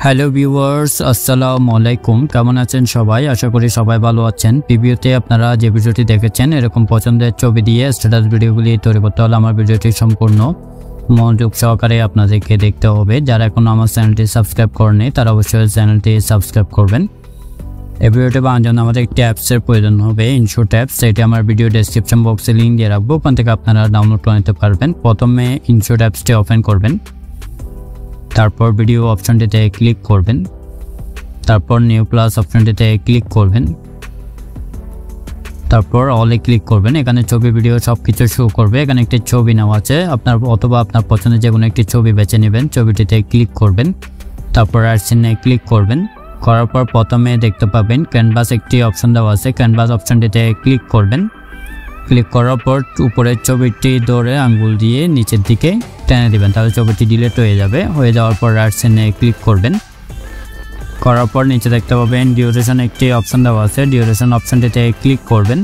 Hello viewers, আসসালামু আলাইকুম। কেমন আছেন সবাই? আশা করি সবাই ভালো আছেন। প্রিভিউতে আপনারা যে ভিডিওটি দেখেছেন এরকম পছন্দের ছবি দিয়ে স্ট্যাটাস ভিডিওগুলি তৈরি করতে হলে আমার ভিডিওটি সম্পূর্ণ মনোযোগ সহকারে আপনাদেরকে দেখতে হবে। যারা এখনো আমার চ্যানেলটি সাবস্ক্রাইব করেনি তারা অবশ্যই চ্যানেলটি সাবস্ক্রাইব করবেন। এই ভিডিওটি বানানোর জন্য আমাদের একটি অ্যাপসের প্রয়োজন হবে, ইনশট অ্যাপস। এটি আমার ভিডিও ডেসক্রিপশন বক্সে লিঙ্ক দিয়ে রাখবো, ওখান থেকে আপনারা ডাউনলোড করে নিতে পারবেন। প্রথমে ইনশট অ্যাপসটি ওপেন করবেন, তারপর ভিডিও অপশনটিতে ক্লিক করবেন, তারপর নিউ প্লাস অপশনটিতে ক্লিক করবেন, তারপর অলে ক্লিক করবেন। এখানে ছবি ভিডিও সবকিছু শো করবে। এখানে একটি ছবি নেওয়া আছে, আপনার পছন্দের যে কোনো একটি ছবি বেছে নেবেন। ছবিটিতে ক্লিক করবেন, তারপর আর চিহ্নে ক্লিক করবেন। করার পর প্রথমে দেখতে পাবেন ক্যানভাস একটি অপশন দেওয়া আছে, ক্যানভাস অপশনটিতে ক্লিক করবেন। ক্লিক করার পর উপরের ছবিটি ধরে আঙ্গুল দিয়ে নিচের দিকে টেনে দিবেন, তাহলে ছবিটি ডিলিট হয়ে যাবে। হয়ে যাওয়ার পর রাইট সাইডে ক্লিক করবেন। করার পর নিচে দেখতে পাবেন ডিউরেশন একটি অপশন দেওয়া আছে, ডিউরেশন অপশনটিতে ক্লিক করবেন।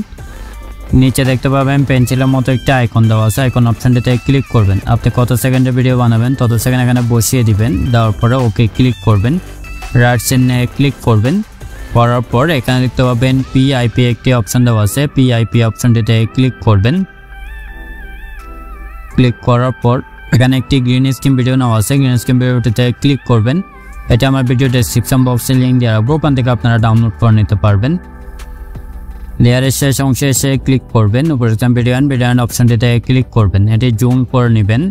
নিচে দেখতে পাবেন পেন্সিলের মতো একটি আইকন দেওয়া আছে, আইকন অপশনটিতে ক্লিক করবেন। আপনি কত সেকেন্ডের ভিডিও বানাবেন তত সেকেন্ড এখানে বসিয়ে দিবেন। দেওয়ার পরে ওকে ক্লিক করবেন, রাইট সাইডে ক্লিক করবেন। করার পর এখানে দেখতে পাবেন পিআইপি একটি অপশন দেওয়া আছে, পিআইপি অপশনটিতে ক্লিক করবেন। ক্লিক করার পর এখানে একটি গ্রিন স্ক্রিন ভিডিও নেওয়া আছে, গ্রিন স্ক্রিন ভিডিওটিতে ক্লিক করবেন। এটা আমার ভিডিও ডেসক্রিপশন বক্সে লিঙ্ক দিয়ে রাখবো, ওখান থেকে আপনারা ডাউনলোড করে নিতে পারবেন। লেয়ারের শেষ অংশে এসে ক্লিক করবেন, উপরে ভিডিও অপশনটিতে ক্লিক করবেন। এটি জুম করে নেবেন।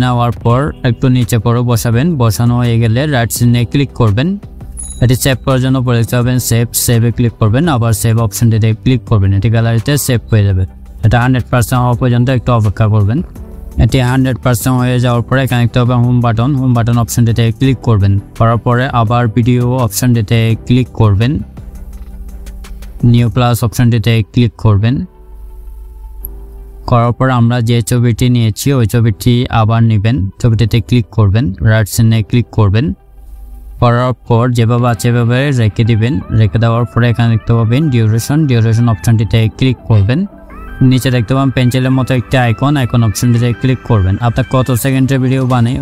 নেওয়ার পর একটু নিচে করে বসাবেন। বসানো হয়ে গেলে রাইট সাইডে ক্লিক করবেন। এটি সেভ করার জন্য পরে দেখতে পাবেন সেভে ক্লিক করবেন, আবার সেভ অপশনটিতে ক্লিক করবেন। এটি গ্যালারিতে সেভ হয়ে যাবে। এটা 100% হওয়া পর্যন্ত একটু অপেক্ষা করবেন। এটি 100% হয়ে যাওয়ার পরে এখানে দেখতে পাবেন হোম বাটন অপশনটিতে ক্লিক করবেন। করার পরে আবার ভিডিও অপশনটিতে ক্লিক করবেন, নিউ প্লাস অপশনটিতে ক্লিক করবেন। করার পর আমরা যে ছবিটি নিয়েছি ওই ছবিটি আবার নেবেন, ছবিটিতে ক্লিক করবেন, রাইট সাইডে ক্লিক করবেন। করার পর যেভাবে আছে এভাবে রেখে দিবেন। রেখে দেওয়ার পরে এখানে দেখতে পাবেন ডিউরেশন অপশনটিতে ক্লিক করবেন। নিচে দেখতে পাবেন পেন্সিলের মতো একটি আইকন অপশনটিতে ক্লিক করবেন। আপনার কত সেকেন্ডের ভিডিও বানাই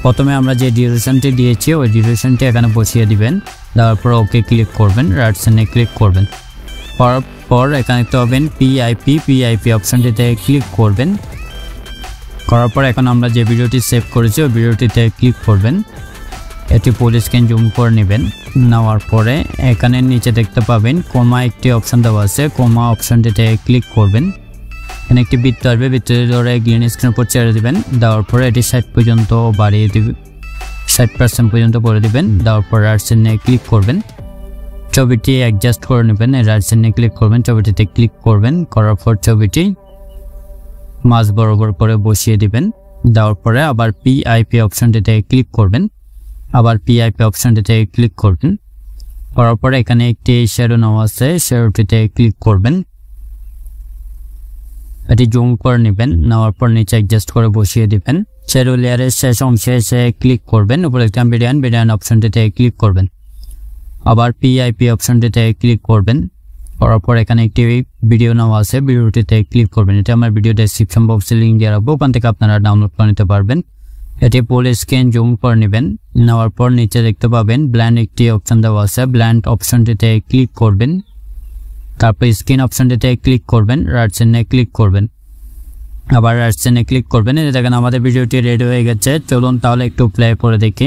প্রথমে আমরা যে ডিউরেশনটি দিয়েছি ওই ডিউরেশনটি এখানে বসিয়ে দিবেন। দেওয়ার পর ওকে ক্লিক করবেন, রাইট সাইডে ক্লিক করবেন। করার পর এখানে দেখতে পাবেন পিআইপি অপশনটিতে ক্লিক করবেন। করার পর এখন আমরা যে ভিডিওটি সেভ করেছি ওই ভিডিওটিতে ক্লিক করবেন। এটি ফুল স্ক্রিন জুম করে নেবেন। নেওয়ার পরে এখানে নিচে দেখতে পাবেন কোমা একটি অপশন দেওয়া আছে, কোমা অপশনটিতে ক্লিক করবেন। এখানে একটি বৃত্ত আসবে, বৃত্তটি ধরে গ্রিন স্ক্রিনের উপর ছেড়ে দেবেন। দেওয়ার পরে এটি 60 পর্যন্ত বাড়িয়ে দিবেন, 60% পর্যন্ত করে দিবেন। দেওয়ার পর রাইট সাইডে ক্লিক করবেন। ছবিটি অ্যাডজাস্ট করে নেবেন, রাইট সাইডে ক্লিক করবেন, ছবিটিতে ক্লিক করবেন। করার পর ছবিটি মাঝ বরাবর করে বসিয়ে দিবেন। দেওয়ার পরে আবার পিআইপি অপশনটিতে ক্লিক করবেন, আবার পিআইপি অপশনটিতে ক্লিক করবেন। করার পরে এখানে একটি শ্যাডো নেওয়া আছে, শ্যাডোটিতে ক্লিক করবেন। এটি জুম করে নেবেন, নেওয়ার পর নিচে অ্যাডজাস্ট করে বসিয়ে দিবেন। শ্যাডো লেয়ারের শেষ অংশে এসে ক্লিক করবেন, উপরে ভিডিও অপশনটিতে ক্লিক করবেন, আবার পিআইপি অপশনটিতে ক্লিক করবেন। করার পর এখানে একটি ভিডিও নেওয়া আছে, ভিডিওটিতে ক্লিক করবেন। এটা আমার ভিডিও ডেসক্রিপশন বক্সে লিঙ্ক দিয়ে রাখবো, ওখান থেকে আপনারা ডাউনলোড করে নিতে পারবেন। এটি ফুল স্ক্রিন জুম করে নেবেন। নেওয়ার পর নিচে দেখতে পাবেন ব্ল্যান্ড একটি অপশন দেওয়া আছে, ব্ল্যান্ড অপশনটিতে ক্লিক করবেন। তারপর স্ক্রিন অপশনটিতে ক্লিক করবেন, রাইট সাইডে ক্লিক করবেন, আবার রাইট সাইডে ক্লিক করবেন। এই দেখেন আমাদের ভিডিওটি রেডি হয়ে গেছে। চলুন তাহলে একটু প্লে করে দেখি।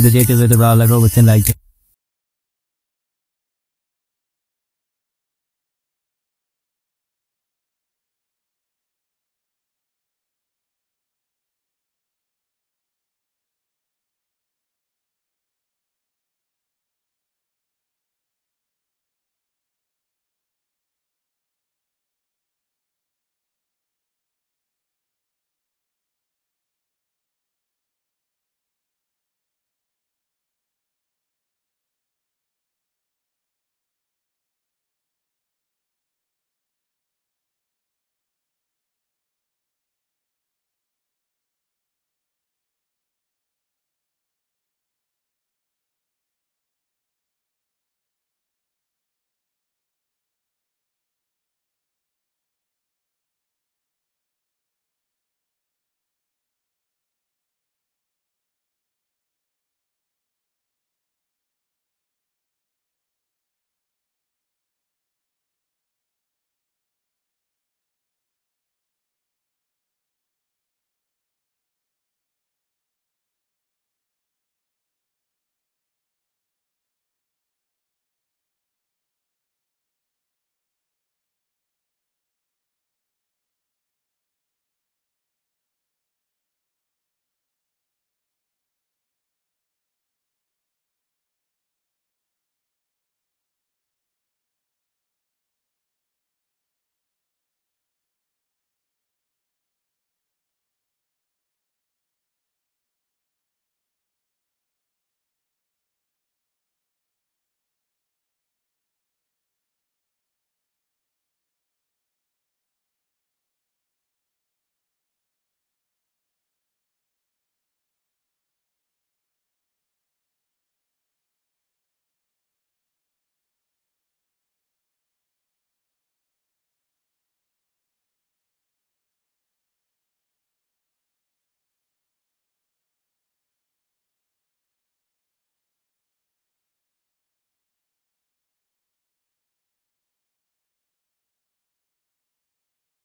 ভিডিওটি যদি ভালো লাগে অবশ্যই লাইক